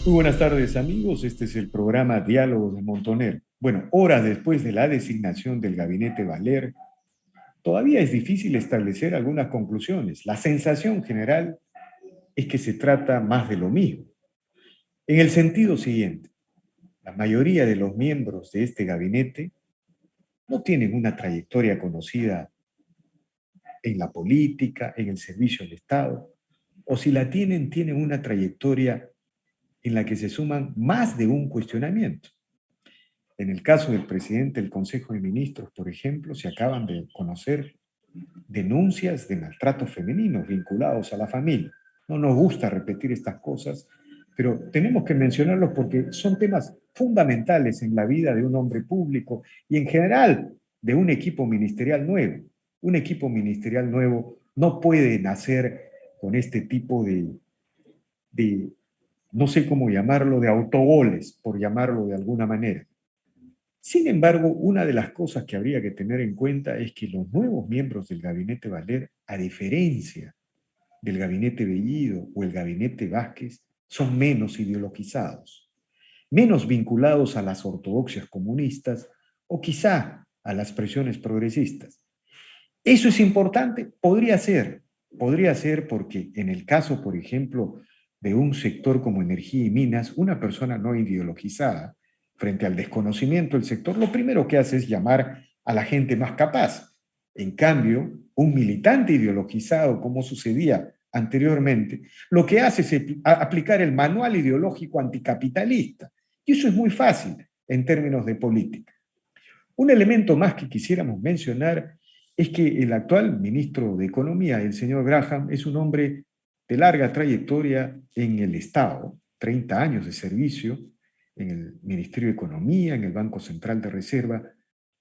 Muy buenas tardes, amigos. Este es el programa Diálogos de Montoner. Bueno, horas después de la designación del gabinete Valer, todavía es difícil establecer algunas conclusiones. La sensación general es que se trata más de lo mismo. En el sentido siguiente, la mayoría de los miembros de este gabinete no tienen una trayectoria conocida en la política, en el servicio al Estado, o si la tienen, tienen una trayectoria en la que se suman más de un cuestionamiento. En el caso del presidente del Consejo de Ministros, por ejemplo, se acaban de conocer denuncias de maltratos femeninos vinculados a la familia. No nos gusta repetir estas cosas, pero tenemos que mencionarlos porque son temas fundamentales en la vida de un hombre público y en general de un equipo ministerial nuevo. Un equipo ministerial nuevo no puede nacer con este tipo de no sé cómo llamarlo, de autogoles, por llamarlo de alguna manera. Sin embargo, una de las cosas que habría que tener en cuenta es que los nuevos miembros del gabinete Valer, a diferencia del gabinete Bellido o el gabinete Vázquez, son menos ideologizados, menos vinculados a las ortodoxias comunistas o quizá a las presiones progresistas. ¿Eso es importante? Podría ser porque en el caso, por ejemplo, de un sector como energía y minas, una persona no ideologizada, frente al desconocimiento del sector, lo primero que hace es llamar a la gente más capaz. En cambio, un militante ideologizado, como sucedía anteriormente, lo que hace es aplicar el manual ideológico anticapitalista. Y eso es muy fácil en términos de política. Un elemento más que quisiéramos mencionar es que el actual ministro de Economía, el señor Graham, es un hombre de larga trayectoria en el Estado, 30 años de servicio en el Ministerio de Economía, en el Banco Central de Reserva,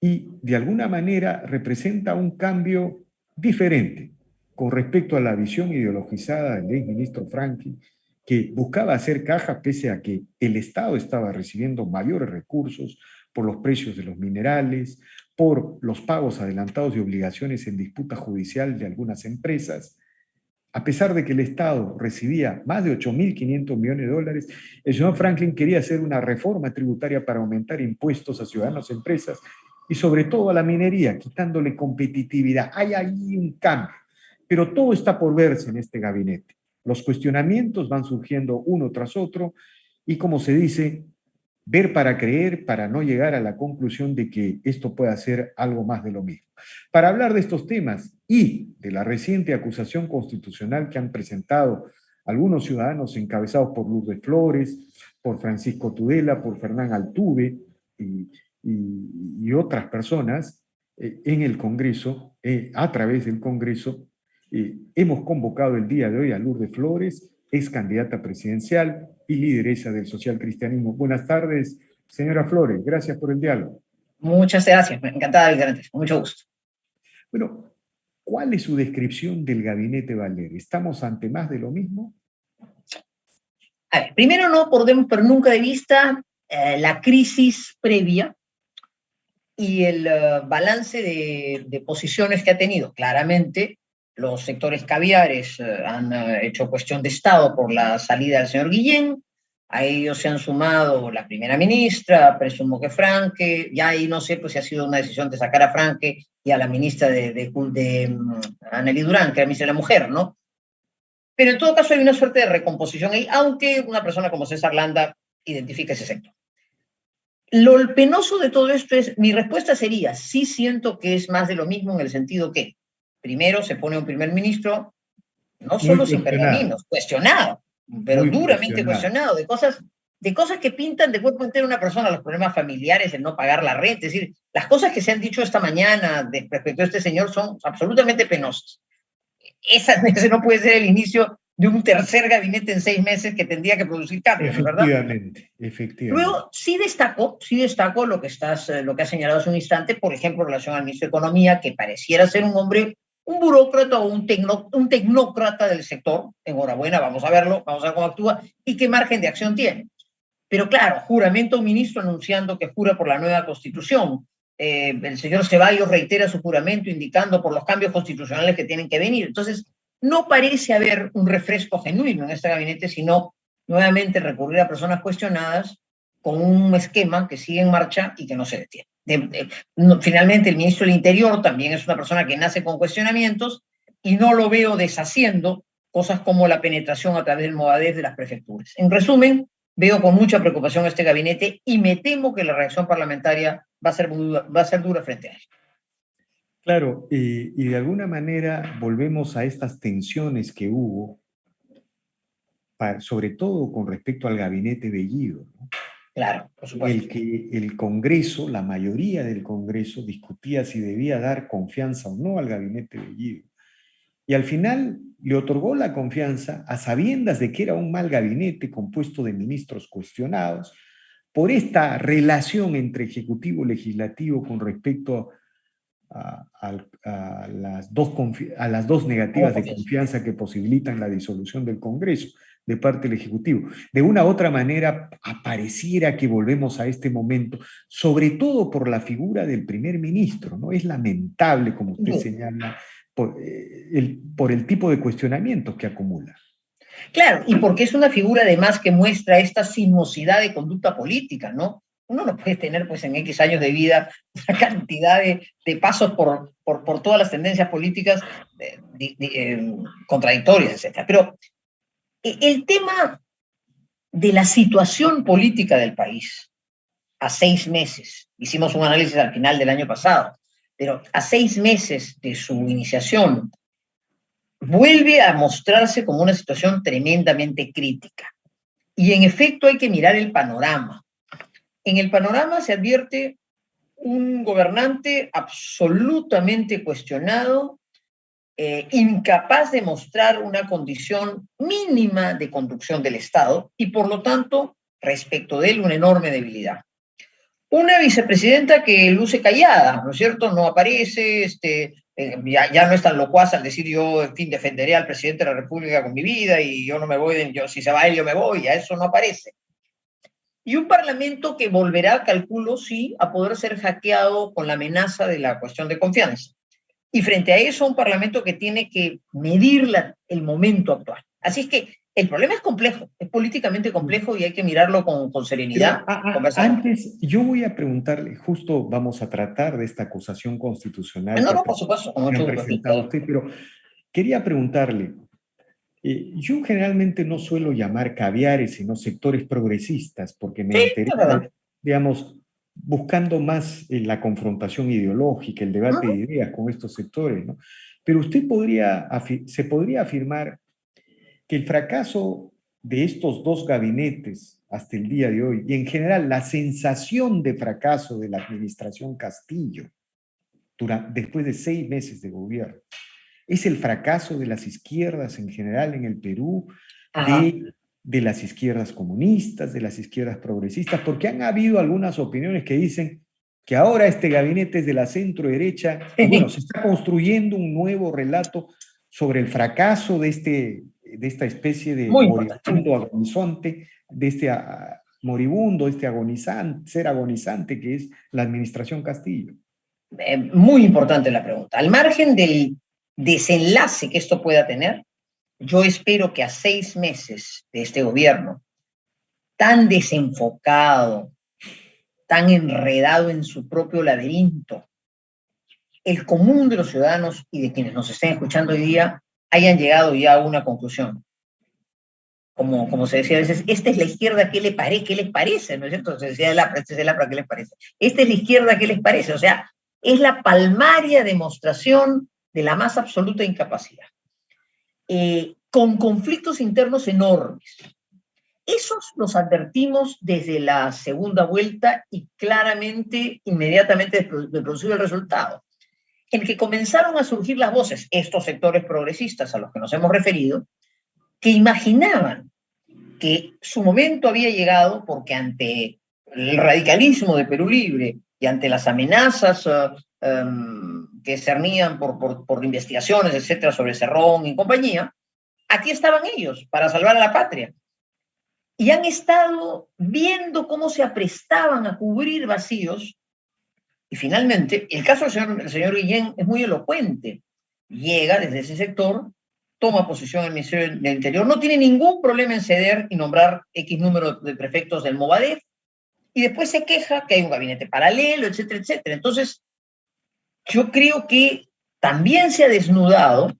y de alguna manera representa un cambio diferente con respecto a la visión ideologizada del exministro Franklin, que buscaba hacer caja pese a que el Estado estaba recibiendo mayores recursos por los precios de los minerales, por los pagos adelantados de obligaciones en disputa judicial de algunas empresas. A pesar de que el Estado recibía más de 8.500 millones de dólares, el señor Franklin quería hacer una reforma tributaria para aumentar impuestos a ciudadanos y empresas y sobre todo a la minería, quitándole competitividad. Hay ahí un cambio, pero todo está por verse en este gabinete. Los cuestionamientos van surgiendo uno tras otro y, como se dice, ver para creer, para no llegar a la conclusión de que esto pueda ser algo más de lo mismo. Para hablar de estos temas y de la reciente acusación constitucional que han presentado algunos ciudadanos encabezados por Lourdes Flores, por Francisco Tudela, por Fernán Altuve y otras personas en el Congreso, a través del Congreso, hemos convocado el día de hoy a Lourdes Flores, ex candidata presidencial y lideresa del socialcristianismo. Buenas tardes, señora Flores. Gracias por el diálogo. Muchas gracias. Encantada de estar, con mucho gusto. Bueno, ¿cuál es su descripción del gabinete Valer? ¿Estamos ante más de lo mismo? A ver, primero no podemos perder nunca de vista la crisis previa y el balance de posiciones que ha tenido. Claramente, los sectores caviares han hecho cuestión de Estado por la salida del señor Guillén. A ellos se han sumado la primera ministra, presumo que Franque, ya ahí no sé pues si ha sido una decisión de sacar a Franque y a la ministra de Annely Durán, que era ministra de la Mujer, ¿no? Pero en todo caso hay una suerte de recomposición ahí, aunque una persona como César Landa identifica ese sector. Lo penoso de todo esto es, mi respuesta sería, sí siento que es más de lo mismo en el sentido que, primero se pone un primer ministro, no solo sin pergaminos, cuestionado, pero duramente cuestionado de cosas que pintan de cuerpo entero a una persona, los problemas familiares, el no pagar la renta, es decir, las cosas que se han dicho esta mañana respecto a este señor son absolutamente penosas. Ese no puede ser el inicio de un tercer gabinete en 6 meses que tendría que producir cambios, ¿verdad? Efectivamente. Luego, sí destaco lo que has señalado hace un instante, por ejemplo, en relación al ministro de Economía, que pareciera ser un hombre, un burócrata o un tecnócrata del sector. Enhorabuena, vamos a verlo, vamos a ver cómo actúa y qué margen de acción tiene. Pero claro, juramento a un ministro anunciando que jura por la nueva Constitución. El señor Ceballos reitera su juramento indicando por los cambios constitucionales que tienen que venir. Entonces, no parece haber un refresco genuino en este gabinete, sino nuevamente recurrir a personas cuestionadas con un esquema que sigue en marcha y que no se detiene. Finalmente, el ministro del Interior también es una persona que nace con cuestionamientos y no lo veo deshaciendo cosas como la penetración a través del Movadef de las prefecturas. En resumen, veo con mucha preocupación este gabinete y me temo que la reacción parlamentaria va a ser dura frente a él. Claro, y de alguna manera volvemos a estas tensiones que hubo, sobre todo con respecto al gabinete Bellido, ¿no? Claro, por supuesto. El que el Congreso, la mayoría del Congreso, discutía si debía dar confianza o no al gabinete Bellido. Y al final le otorgó la confianza a sabiendas de que era un mal gabinete compuesto de ministros cuestionados por esta relación entre ejecutivo y legislativo con respecto a las dos negativas de confianza que posibilitan la disolución del Congreso de parte del Ejecutivo. De una u otra manera, pareciera que volvemos a este momento, sobre todo por la figura del primer ministro, ¿no? Es lamentable, como usted señala, por el tipo de cuestionamientos que acumula. Claro, y porque es una figura además que muestra esta sinuosidad de conducta política, ¿no? Uno no puede tener, pues, en X años de vida una cantidad de pasos por todas las tendencias políticas contradictorias, etc. Pero el tema de la situación política del país a 6 meses, hicimos un análisis al final del año pasado, pero a 6 meses de su iniciación, vuelve a mostrarse como una situación tremendamente crítica. Y en efecto hay que mirar el panorama. En el panorama se advierte un gobernante absolutamente cuestionado, incapaz de mostrar una condición mínima de conducción del Estado y, por lo tanto, respecto de él, una enorme debilidad. Una vicepresidenta que luce callada, ¿no es cierto? No aparece, ya no es tan locuaz al decir yo, en fin, defenderé al presidente de la República con mi vida y yo no me voy, si se va él, yo me voy, a eso no aparece. Y un parlamento que volverá, calculo, sí, a poder ser hackeado con la amenaza de la cuestión de confianza. Y frente a eso, un parlamento que tiene que medir el momento actual. Así es que el problema es complejo, es políticamente complejo y hay que mirarlo con serenidad. Antes, yo voy a preguntarle, justo vamos a tratar de esta acusación constitucional no, por supuesto, que ha presentado usted, pero quería preguntarle, yo generalmente no suelo llamar caviares, sino sectores progresistas, porque me interesa, digamos, buscando más la confrontación ideológica, el debate de ideas con estos sectores, ¿no? Pero usted se podría afirmar que el fracaso de estos dos gabinetes hasta el día de hoy, y en general la sensación de fracaso de la administración Castillo después de 6 meses de gobierno, es el fracaso de las izquierdas en general en el Perú, de las izquierdas comunistas, de las izquierdas progresistas, porque han habido algunas opiniones que dicen que ahora este gabinete es de la centro derecha, y bueno, se está construyendo un nuevo relato sobre el fracaso de esta especie de moribundo agonizante, de este moribundo, ser agonizante que es la administración Castillo. Muy importante la pregunta. Al margen del desenlace que esto pueda tener, yo espero que a 6 meses de este gobierno, tan desenfocado, tan enredado en su propio laberinto, el común de los ciudadanos y de quienes nos estén escuchando hoy día hayan llegado ya a una conclusión. Como se decía a veces, esta es la izquierda, ¿qué les parece? ¿No es cierto? Se decía esta es el APRA, ¿qué les parece? Esta es la izquierda, ¿qué les parece? O sea, es la palmaria demostración de la más absoluta incapacidad. Con conflictos internos enormes. Esos los advertimos desde la segunda vuelta y claramente, inmediatamente de producir el resultado, en que comenzaron a surgir las voces, estos sectores progresistas a los que nos hemos referido, que imaginaban que su momento había llegado porque ante el radicalismo de Perú Libre y ante las amenazas que cernían por investigaciones, etcétera, sobre Cerrón y compañía, aquí estaban ellos para salvar a la patria. Y han estado viendo cómo se aprestaban a cubrir vacíos. Y finalmente, el caso del señor Guillén es muy elocuente. Llega desde ese sector toma posición el Ministerio del Interior, no tiene ningún problema en ceder y nombrar X número de prefectos del Movadef, y después se queja que hay un gabinete paralelo, etcétera, etcétera. Entonces, yo creo que también se ha desnudado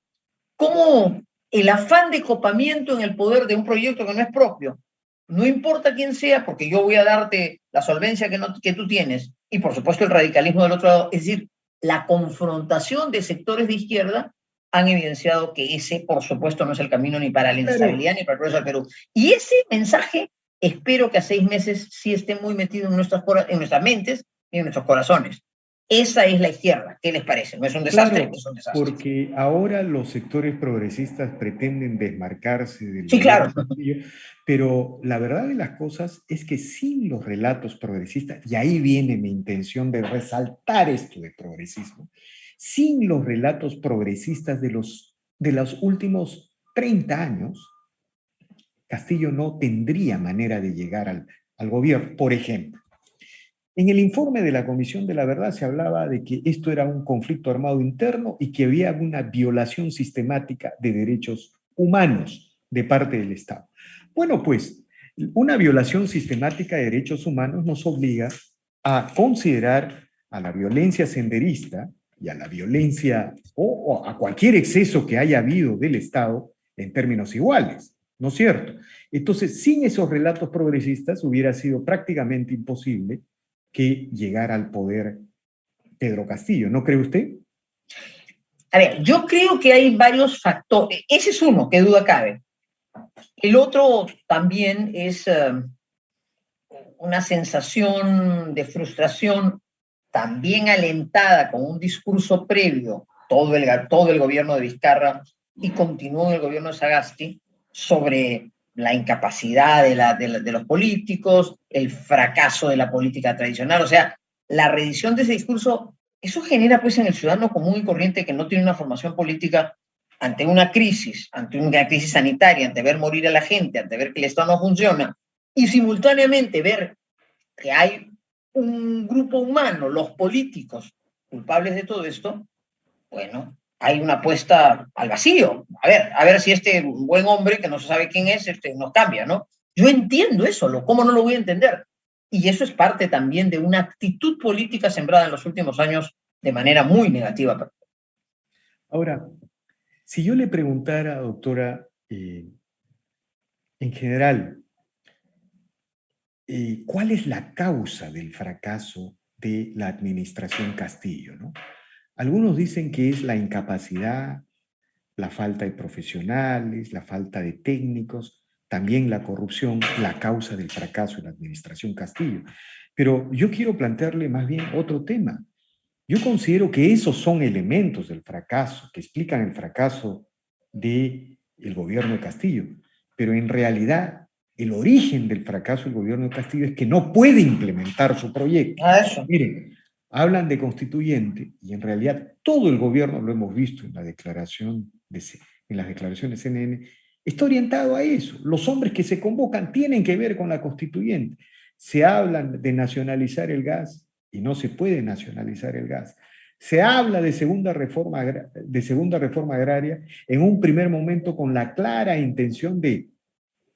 cómo el afán de copamiento en el poder de un proyecto que no es propio, no importa quién sea, porque yo voy a darte la solvencia que tú tienes, y por supuesto el radicalismo del otro lado, es decir, la confrontación de sectores de izquierda han evidenciado que ese, por supuesto, no es el camino ni para la inestabilidad ni para el progreso del Perú. Y ese mensaje espero que a 6 meses sí esté muy metido en nuestras mentes y en nuestros corazones. Esa es la izquierda. ¿Qué les parece? ¿No es un desastre? Claro, Es un desastre. porque ahora los sectores progresistas pretenden desmarcarse del Sí, claro. gobierno Castillo, pero la verdad de las cosas es que sin los relatos progresistas, y ahí viene mi intención de resaltar esto de progresismo, sin los relatos progresistas de los últimos 30 años, Castillo no tendría manera de llegar al gobierno. Por ejemplo, en el informe de la Comisión de la Verdad se hablaba de que esto era un conflicto armado interno y que había una violación sistemática de derechos humanos de parte del Estado. Bueno, pues una violación sistemática de derechos humanos nos obliga a considerar a la violencia senderista y a la violencia o a cualquier exceso que haya habido del Estado en términos iguales, ¿no es cierto? Entonces, sin esos relatos progresistas hubiera sido prácticamente imposible que llegara al poder Pedro Castillo, ¿no cree usted? A ver, yo creo que hay varios factores. Ese es uno, que duda cabe. El otro también es una sensación de frustración también alentada con un discurso previo, todo el gobierno de Vizcarra y continuó en el gobierno de Sagasti, sobre la incapacidad de los políticos, el fracaso de la política tradicional, o sea, la reedición de ese discurso, eso genera pues en el ciudadano común y corriente que no tiene una formación política ante una crisis sanitaria, ante ver morir a la gente, ante ver que el Estado no funciona, y simultáneamente ver que hay un grupo humano, los políticos, culpables de todo esto, bueno, hay una apuesta al vacío. A ver si este buen hombre, que no se sabe quién es, nos cambia, ¿no? Yo entiendo eso, ¿cómo no lo voy a entender? Y eso es parte también de una actitud política sembrada en los últimos años de manera muy negativa. Ahora, si yo le preguntara, doctora, en general, ¿cuál es la causa del fracaso de la administración Castillo, ¿no? Algunos dicen que es la incapacidad, la falta de profesionales, la falta de técnicos, también la corrupción, la causa del fracaso de la administración Castillo. Pero yo quiero plantearle más bien otro tema. Yo considero que esos son elementos del fracaso, que explican el fracaso del gobierno de Castillo. Pero en realidad, el origen del fracaso del gobierno de Castillo es que no puede implementar su proyecto. Eso. Miren, hablan de constituyente y en realidad todo el gobierno, lo hemos visto en en las declaraciones CNN, está orientado a eso. Los hombres que se convocan tienen que ver con la constituyente. Se hablan de nacionalizar el gas y no se puede nacionalizar el gas. Se habla de segunda reforma agraria en un primer momento con la clara intención de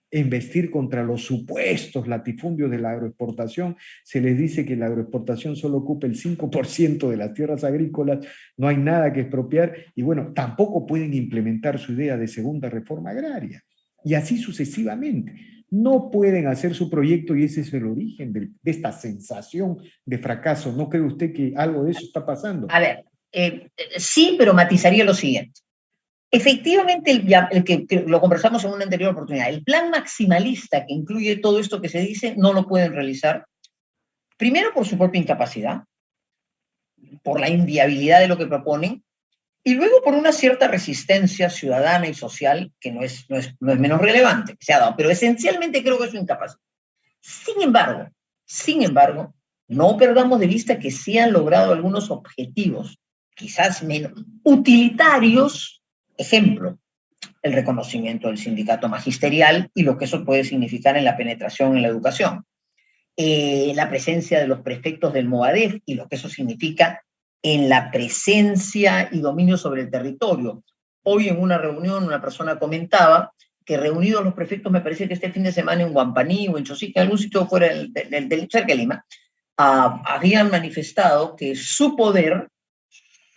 investir contra los supuestos latifundios de la agroexportación. Se les dice que la agroexportación solo ocupa el 5% de las tierras agrícolas, no hay nada que expropiar y bueno, tampoco pueden implementar su idea de segunda reforma agraria. Y así sucesivamente. No pueden hacer su proyecto y ese es el origen de esta sensación de fracaso. ¿No cree usted que algo de eso está pasando? A ver, sí, pero matizaría lo siguiente. Efectivamente, el que lo conversamos en una anterior oportunidad, el plan maximalista que incluye todo esto que se dice, no lo pueden realizar. Primero, por su propia incapacidad, por la inviabilidad de lo que proponen, y luego por una cierta resistencia ciudadana y social que no es menos relevante, que se ha dado, pero esencialmente creo que es su incapacidad. Sin embargo, no perdamos de vista que sí han logrado algunos objetivos, quizás menos utilitarios. Ejemplo, el reconocimiento del sindicato magisterial y lo que eso puede significar en la penetración en la educación. La presencia de los prefectos del Movadef y lo que eso significa en la presencia y dominio sobre el territorio. Hoy en una reunión una persona comentaba que reunidos los prefectos, me parece que este fin de semana en Huampaní o en Chosica, en algún sitio fuera cerca de Lima, habían manifestado que su poder,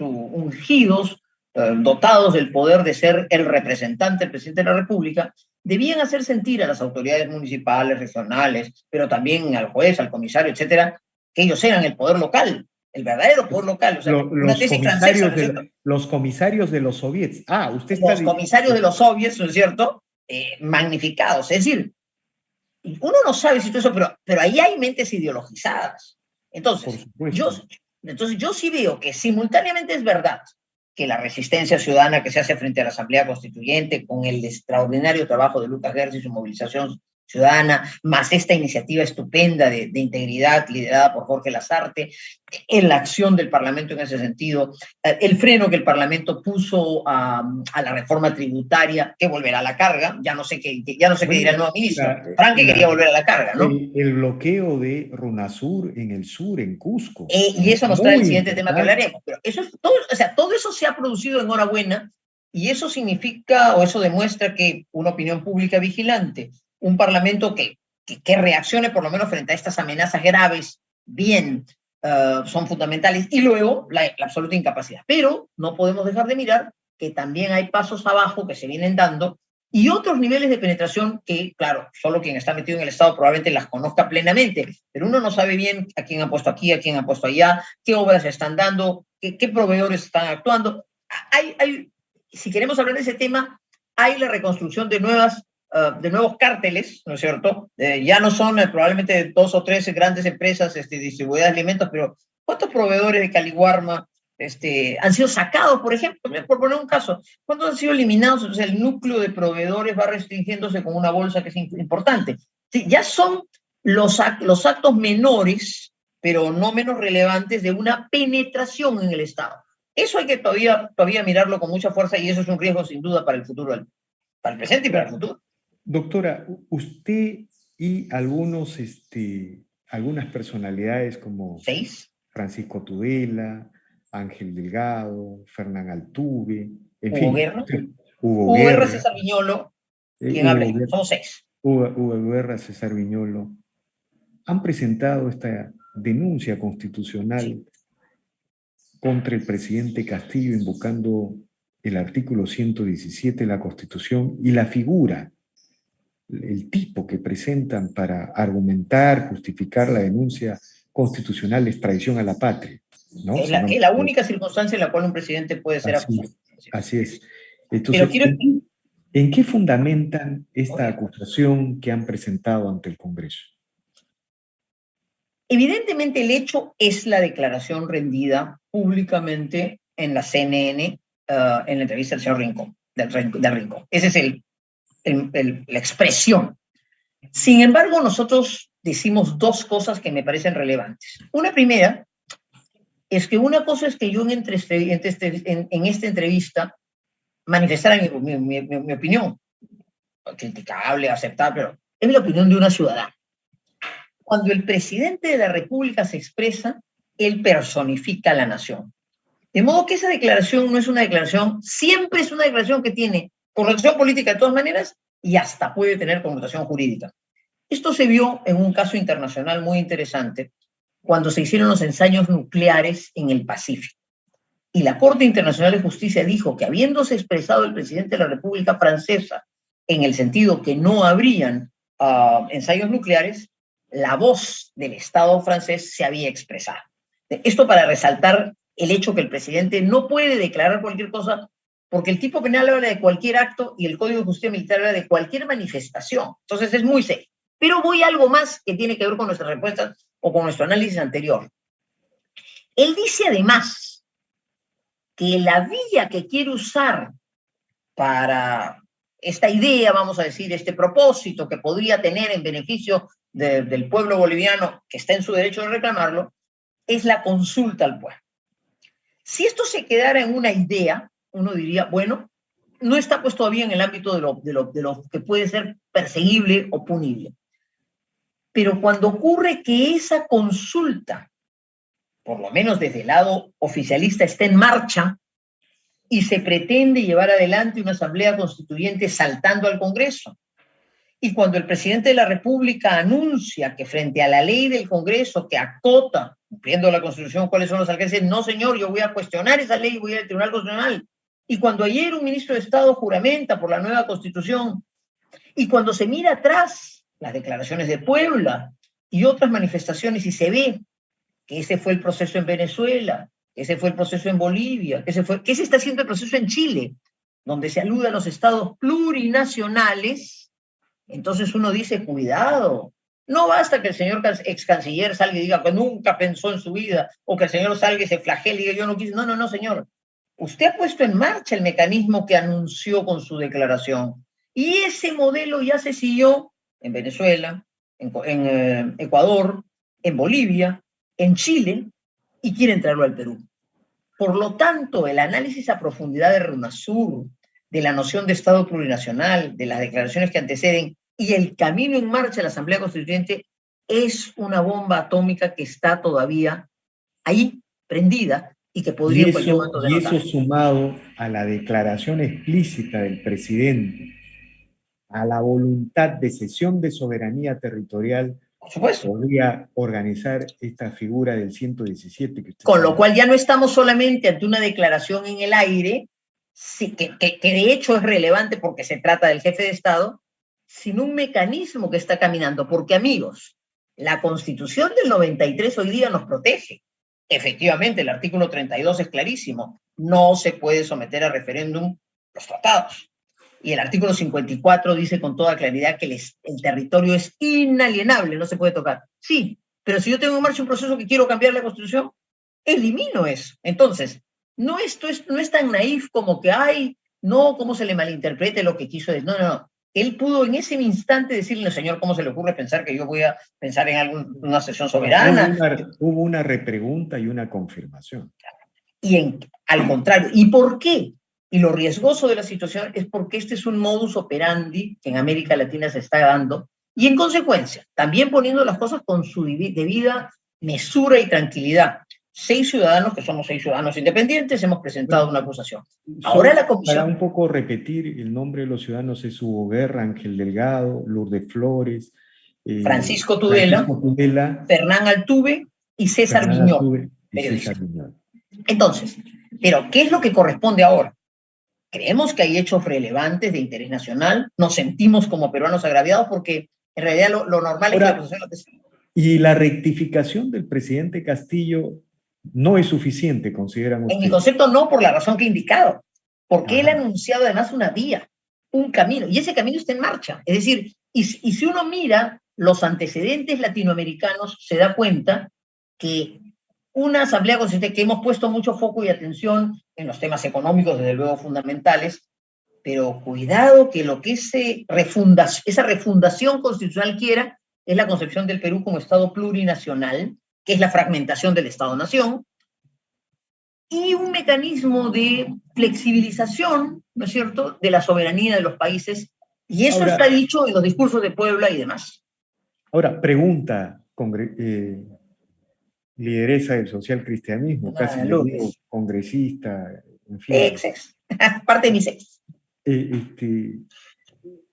ungidos, dotados del poder de ser el representante del presidente de la República, debían hacer sentir a las autoridades municipales, regionales, pero también al juez, al comisario, etcétera, que ellos eran el poder local, el verdadero poder local. O sea, una tesis francesa, ¿no es cierto? Los comisarios de los soviets. Usted está los comisarios de los soviets, ¿no es cierto? Magnificados. Es decir, uno no sabe si todo eso, pero ahí hay mentes ideologizadas. Entonces yo sí veo que simultáneamente es verdad que la resistencia ciudadana que se hace frente a la Asamblea Constituyente, con el extraordinario trabajo de Lucas Gersi y su movilización ciudadana, más esta iniciativa estupenda de integridad liderada por Jorge Lasarte, en la acción del Parlamento en ese sentido, el freno que el Parlamento puso a la reforma tributaria, que volverá a la carga, ya no sé qué dirá el nuevo ministro, Franque quería volver a la carga, ¿no? El bloqueo de Runasur en el sur, en Cusco. Y eso nos trae el siguiente tema que hablaremos, pero eso es todo, o sea, todo eso se ha producido enhorabuena, y eso significa, o eso demuestra que una opinión pública vigilante, un parlamento que reaccione por lo menos frente a estas amenazas graves, bien, son fundamentales, y luego la absoluta incapacidad. Pero no podemos dejar de mirar que también hay pasos abajo que se vienen dando y otros niveles de penetración que, claro, solo quien está metido en el Estado probablemente las conozca plenamente, pero uno no sabe bien a quién han puesto aquí, a quién han puesto allá, qué obras se están dando, qué proveedores están actuando. Si queremos hablar de ese tema, hay la reconstrucción de nuevos cárteles, ¿no es cierto? Ya no son probablemente 2 o 3 grandes empresas distribuidoras de alimentos, pero ¿cuántos proveedores de Caliwarma han sido sacados, por ejemplo? Por poner un caso, ¿cuántos han sido eliminados? Entonces el núcleo de proveedores va restringiéndose con una bolsa que es importante. Sí, ya son los actos menores, pero no menos relevantes, de una penetración en el Estado. Eso hay que todavía mirarlo con mucha fuerza, y eso es un riesgo sin duda para el futuro, para el presente y para el futuro. Doctora, usted y algunas personalidades como Francisco Tudela, Ángel Delgado, Fernán Altuve, en Hugo fin, Guerra, Hugo Guerra, César Viñolo, ¿quién habla? Somos 6. Hugo Guerra, César Viñolo, han presentado esta denuncia constitucional contra el presidente Castillo, invocando el artículo 117 de la Constitución y la figura, el tipo que presentan para argumentar, justificar la denuncia constitucional es traición a la patria, ¿no? Es la única circunstancia en la cual un presidente puede ser acusado. Así es. Entonces, ¿en qué fundamentan esta acusación que han presentado ante el Congreso? Evidentemente el hecho es la declaración rendida públicamente en la CNN, en la entrevista del señor Rincón, del Rincón. Esa es la expresión. Sin embargo, nosotros decimos dos cosas que me parecen relevantes. Una primera es que una cosa es que yo en esta entrevista manifestara mi opinión, criticable, aceptable, pero es la opinión de una ciudadana. Cuando el presidente de la República se expresa, él personifica a la nación. De modo que esa declaración no es una declaración, siempre es una declaración que tiene connotación política de todas maneras y hasta puede tener connotación jurídica. Esto se vio en un caso internacional muy interesante cuando se hicieron los ensayos nucleares en el Pacífico. Y la Corte Internacional de Justicia dijo que, habiéndose expresado el presidente de la República Francesa en el sentido que no habrían ensayos nucleares, la voz del Estado francés se había expresado. Esto para resaltar el hecho que el presidente no puede declarar cualquier cosa, porque el tipo penal habla de cualquier acto y el Código de Justicia Militar habla de cualquier manifestación. Entonces es muy serio. Pero voy a algo más que tiene que ver con nuestras respuestas o con nuestro análisis anterior. Él dice además que la vía que quiere usar para esta idea, vamos a decir, este propósito que podría tener en beneficio del pueblo boliviano, que está en su derecho de reclamarlo, es la consulta al pueblo. Si esto se quedara en una idea, uno diría, bueno, no está pues todavía en el ámbito de lo que puede ser perseguible o punible. Pero cuando ocurre que esa consulta, por lo menos desde el lado oficialista, está en marcha, y se pretende llevar adelante una asamblea constituyente saltando al Congreso. Y cuando el presidente de la República anuncia que frente a la ley del Congreso que acota, cumpliendo la Constitución, cuáles son los alcances, no señor, yo voy a cuestionar esa ley y voy al Tribunal Constitucional. Y cuando ayer un ministro de Estado juramenta por la nueva Constitución, y cuando se mira atrás las declaraciones de Puebla y otras manifestaciones y se ve que ese fue el proceso en Venezuela, que ese fue el proceso en Bolivia, que se está haciendo el proceso en Chile, donde se alude a los estados plurinacionales, entonces uno dice, cuidado, no basta que el señor ex canciller salga y diga que nunca pensó en su vida, o que el señor salga y se flagele y diga yo no quise. No, no, no, señor. Usted ha puesto en marcha el mecanismo que anunció con su declaración. Y ese modelo ya se siguió en Venezuela, en Ecuador, en Bolivia, en Chile, y quieren traerlo al Perú. Por lo tanto, el análisis a profundidad de RUNASUR, de la noción de Estado plurinacional, de las declaraciones que anteceden, y el camino en marcha de la Asamblea Constituyente es una bomba atómica que está todavía ahí, prendida, y que podría en cualquier momento denotar. Y eso sumado a la declaración explícita del presidente, a la voluntad de cesión de soberanía territorial, por supuesto, podría organizar esta figura del 117. Con lo cual ya no estamos solamente ante una declaración en el aire, que de hecho es relevante porque se trata del jefe de Estado, sino un mecanismo que está caminando. Porque, amigos, la Constitución del 93 hoy día nos protege. Efectivamente, el artículo 32 es clarísimo. No se puede someter a referéndum los tratados. Y el artículo 54 dice con toda claridad que el territorio es inalienable, no se puede tocar. Sí, pero si yo tengo en marcha un proceso que quiero cambiar la Constitución, elimino eso. Entonces, no es tan naif como que, ay, no, cómo se le malinterprete lo que quiso decir. No, no, no. Él pudo en ese instante decirle, señor, ¿cómo se le ocurre pensar que yo voy a pensar en alguna sesión soberana? Hubo una repregunta y una confirmación. Y al contrario. ¿Y por qué? Y lo riesgoso de la situación es porque este es un modus operandi que en América Latina se está dando, y en consecuencia, también poniendo las cosas con su debida mesura y tranquilidad. 6 ciudadanos, que somos 6 ciudadanos independientes, hemos presentado una acusación. Ahora la comisión... Para un poco repetir, el nombre de los ciudadanos es Hugo Guerra, Ángel Delgado, Lourdes Flores, Francisco Tudela, Fernán Altuve y César Viñol. Entonces, pero ¿qué es lo que corresponde ahora? Creemos que hay hechos relevantes de interés nacional, nos sentimos como peruanos agraviados porque en realidad lo normal ahora, es que la acusación... Y la rectificación del presidente Castillo no es suficiente, consideran ustedes. En mi concepto no, por la razón que he indicado, porque él ha anunciado además una vía, un camino, y ese camino está en marcha. Es decir, y si uno mira los antecedentes latinoamericanos, se da cuenta que una asamblea constituyente que hemos puesto mucho foco y atención en los temas económicos, desde luego fundamentales, pero cuidado que lo que esa refundación constitucional quiera es la concepción del Perú como Estado plurinacional, que es la fragmentación del Estado-nación, y un mecanismo de flexibilización, ¿no es cierto?, de la soberanía de los países, y eso está dicho en los discursos de Puebla y demás. Ahora, pregunta, lideresa del socialcristianismo, casi le digo congresista, en fin. Ex, parte de mis ex.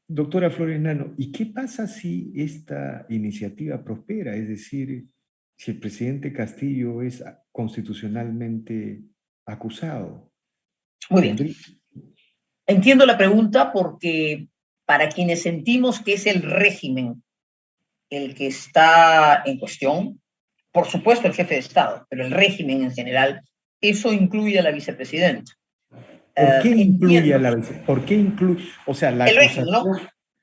Doctora Flores Nano, ¿y qué pasa si esta iniciativa prospera? Es decir, si el presidente Castillo es constitucionalmente acusado. Muy bien. Entiendo la pregunta porque para quienes sentimos que es el régimen el que está en cuestión, por supuesto el jefe de Estado, pero el régimen en general, eso incluye a la vicepresidenta. ¿Por qué incluye a la vicepresidenta? ¿Por qué incluye? O sea, la acusación...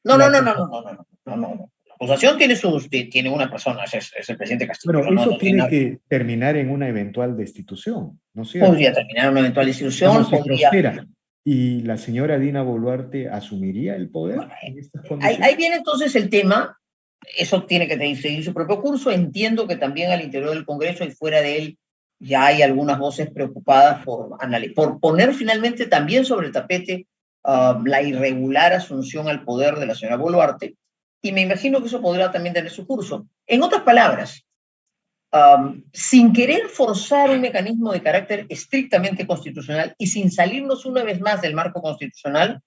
No. La acusación tiene una persona, es el presidente Castillo. Bueno, eso tiene que terminar en una eventual destitución, ¿no es cierto? Podría terminar en una eventual destitución. ¿Y la señora Dina Boluarte asumiría el poder en estas condiciones? Ahí viene entonces el tema. Eso tiene que seguir su propio curso. Entiendo que también al interior del Congreso y fuera de él ya hay algunas voces preocupadas por poner finalmente también sobre el tapete la irregular asunción al poder de la señora Boluarte, y me imagino que eso podrá también tener su curso. En otras palabras, sin querer forzar un mecanismo de carácter estrictamente constitucional y sin salirnos una vez más del marco constitucional,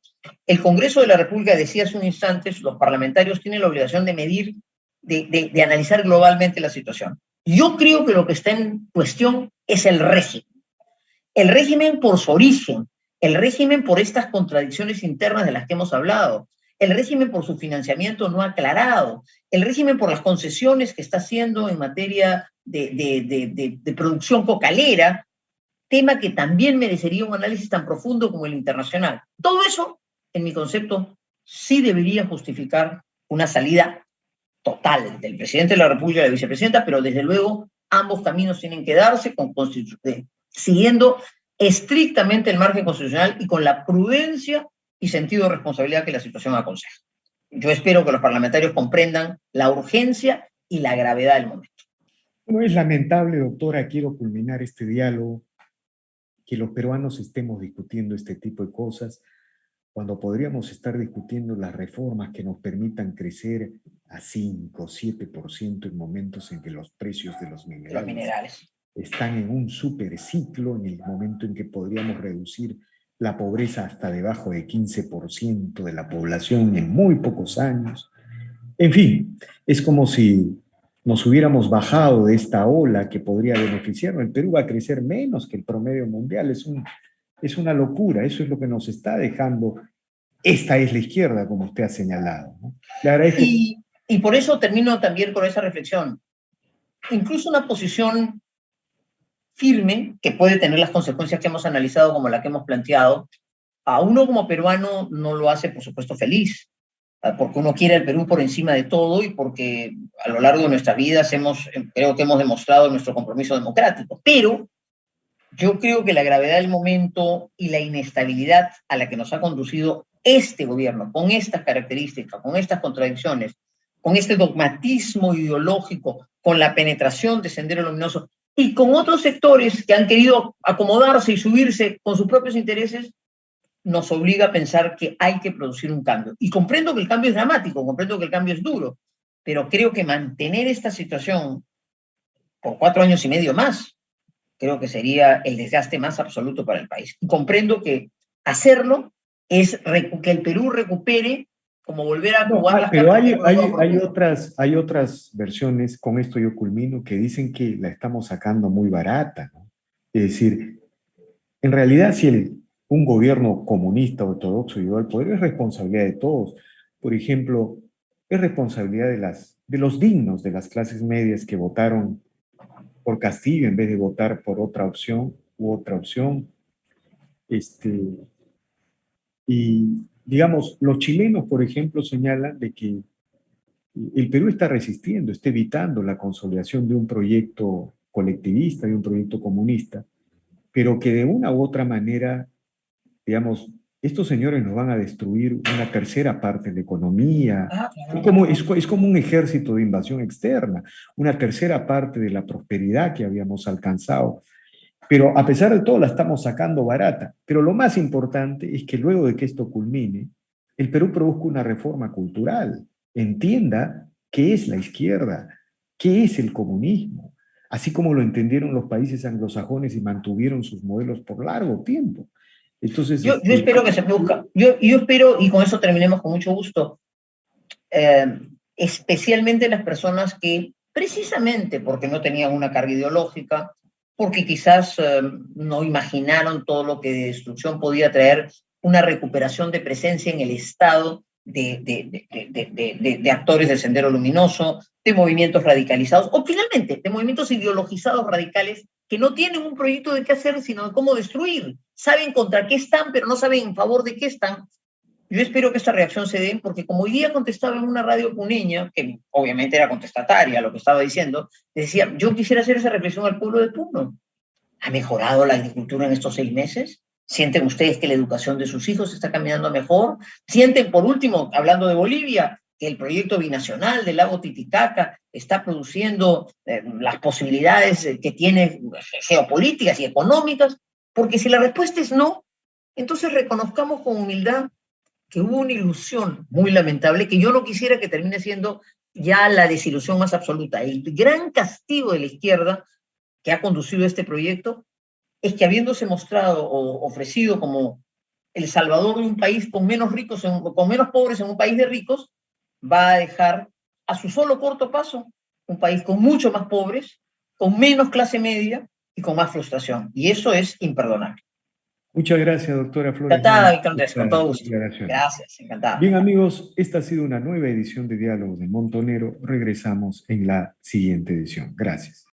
el Congreso de la República, decía hace un instante, los parlamentarios tienen la obligación de medir, de analizar globalmente la situación. Yo creo que lo que está en cuestión es el régimen. El régimen por su origen, el régimen por estas contradicciones internas de las que hemos hablado, el régimen por su financiamiento no aclarado, el régimen por las concesiones que está haciendo en materia de producción cocalera, tema que también merecería un análisis tan profundo como el internacional. Todo eso, en mi concepto, sí debería justificar una salida total del presidente de la República y de la vicepresidenta, pero desde luego ambos caminos tienen que darse siguiendo estrictamente el margen constitucional y con la prudencia y sentido de responsabilidad que la situación aconseja. Yo espero que los parlamentarios comprendan la urgencia y la gravedad del momento. Bueno, es lamentable, doctora, quiero culminar este diálogo, que los peruanos estemos discutiendo este tipo de cosas cuando podríamos estar discutiendo las reformas que nos permitan crecer a 5 o 7% en momentos en que los precios de los minerales están en un superciclo, en el momento en que podríamos reducir la pobreza hasta debajo de 15% de la población en muy pocos años. En fin, es como si nos hubiéramos bajado de esta ola que podría beneficiarnos. El Perú va a crecer menos que el promedio mundial. Es una locura. Eso es lo que nos está dejando. Esta es la izquierda, como usted ha señalado, ¿no? Le agradezco. Y por eso termino también con esa reflexión. Incluso una posición firme, que puede tener las consecuencias que hemos analizado como la que hemos planteado, a uno como peruano no lo hace, por supuesto, feliz, porque uno quiere el Perú por encima de todo y porque a lo largo de nuestras vidas creo que hemos demostrado nuestro compromiso democrático. Pero yo creo que la gravedad del momento y la inestabilidad a la que nos ha conducido este gobierno, con estas características, con estas contradicciones, con este dogmatismo ideológico, con la penetración de Sendero Luminoso y con otros sectores que han querido acomodarse y subirse con sus propios intereses, nos obliga a pensar que hay que producir un cambio. Y comprendo que el cambio es dramático, comprendo que el cambio es duro, pero creo que mantener esta situación por 4 años y medio más, creo que sería el desgaste más absoluto para el país. Y comprendo que hacerlo es que el Perú recupere, como volver a jugar las pero cartas. hay otras versiones, con esto yo culmino, que dicen que la estamos sacando muy barata, ¿no? Es decir, en realidad si un gobierno comunista ortodoxo llegó al poder es responsabilidad de todos. Por ejemplo, es responsabilidad de los dignos de las clases medias que votaron por Castillo en vez de votar por otra opción u otra opción. Y digamos, los chilenos, por ejemplo, señalan de que el Perú está resistiendo, está evitando la consolidación de un proyecto colectivista, de un proyecto comunista, pero que de una u otra manera, digamos, estos señores nos van a destruir una tercera parte de la economía. Es como un ejército de invasión externa, una tercera parte de la prosperidad que habíamos alcanzado. Pero a pesar de todo la estamos sacando barata. Pero lo más importante es que luego de que esto culmine, el Perú produzca una reforma cultural, entienda qué es la izquierda, qué es el comunismo, así como lo entendieron los países anglosajones y mantuvieron sus modelos por largo tiempo. Entonces, yo espero que se produzca. Yo espero, y con eso terminemos con mucho gusto, especialmente las personas que, precisamente porque no tenían una carga ideológica, porque quizás no imaginaron todo lo que de destrucción podía traer una recuperación de presencia en el Estado de actores del Sendero Luminoso, de movimientos radicalizados, o finalmente de movimientos ideologizados radicales que no tienen un proyecto de qué hacer, sino de cómo destruir. Saben contra qué están, pero no saben en favor de qué están. Yo espero que esta reacción se dé, porque como hoy día contestaba en una radio puneña, que obviamente era contestataria a lo que estaba diciendo, decía, yo quisiera hacer esa reflexión al pueblo de Puno. ¿Ha mejorado la agricultura en estos 6 meses? ¿Sienten ustedes que la educación de sus hijos está caminando mejor? ¿Sienten, por último, hablando de Bolivia, que el proyecto binacional del lago Titicaca está produciendo las posibilidades que tiene geopolíticas y económicas? Porque si la respuesta es no, entonces reconozcamos con humildad que hubo una ilusión muy lamentable que yo no quisiera que termine siendo ya la desilusión más absoluta. El gran castigo de la izquierda que ha conducido este proyecto es que habiéndose mostrado o ofrecido como El Salvador de un país con menos ricos, con menos pobres en un país de ricos, va a dejar a su solo corto paso un país con mucho más pobres, con menos clase media y con más frustración. Y eso es imperdonable. Muchas gracias, doctora Flores Encantada, Nava, Víctor por Andrés, con estas todo gusto. declaraciones. Gracias, encantada. Bien, amigos, esta ha sido una nueva edición de Diálogos de Montonero. Regresamos en la siguiente edición. Gracias.